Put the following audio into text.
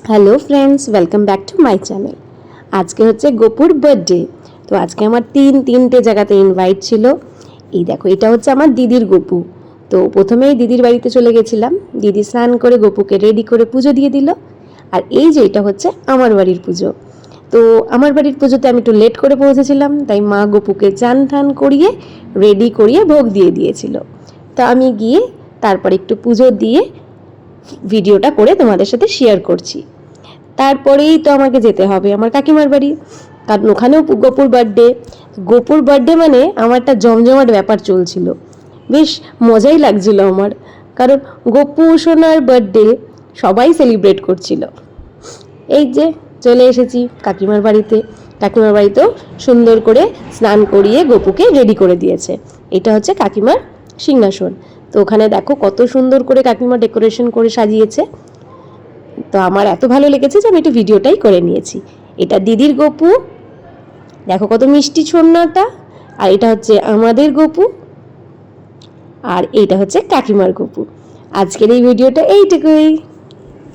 Hello friends, welcome back to my channel. আজকে হচ্ছে গোপুর birthday. তো আজকে আমার তিনটে জায়গাতে ইনভাইট ছিল। এই দেখো, এটা হচ্ছে আমার দিদির গোপু। তো প্রথমেই দিদির বাড়িতে চলে গেছিলাম। দিদি স্নান করে গোপুকে রেডি করে পুজো দিয়ে দিল। আর এই যে এটা হচ্ছে আমার বাড়ির পুজো। তো আমার বাড়ির পুজোতে আমি একটু লেট করে পৌঁছেছিলাম, তাই মা গোপুকে চান টান করিয়ে রেডি করিয়ে ভোগ দিয়ে দিয়েছিল। তো আমি গিয়ে তারপর একটু পুজো দিয়ে ভিডিওটা করে তোমাদের সাথে শেয়ার করছি। তারপরেই তো আমাকে যেতে হবে আমার কাকিমার বাড়ি, কারণ ওখানেও গোপুর বার্থডে। গোপুর বার্থডে মানে আমার একটা জমজমাট ব্যাপার চলছিল, বেশ মজাই লাগছিল আমার, কারণ গোপু সোনার বার্থডে সবাই সেলিব্রেট করছিল। এই যে চলে এসেছি কাকিমার বাড়িতে। কাকিমার বাড়িতেও সুন্দর করে স্নান করিয়ে গোপুকে রেডি করে দিয়েছে। এটা হচ্ছে কাকিমার সিংহাসন। তো ওখানে দেখো কত সুন্দর করে কাকিমা ডেকোরেশন করে সাজিয়েছে। তো আমার এত ভালো লেগেছে যে আমি একটু ভিডিওটাই করে নিয়েছি। এটা দিদির গোপু, দেখো কত মিষ্টি ছোন্নাটা। আর এটা হচ্ছে আমাদের গোপু, আর এইটা হচ্ছে কাকিমার গোপু। আজকের এই ভিডিওটা এইটুকুই।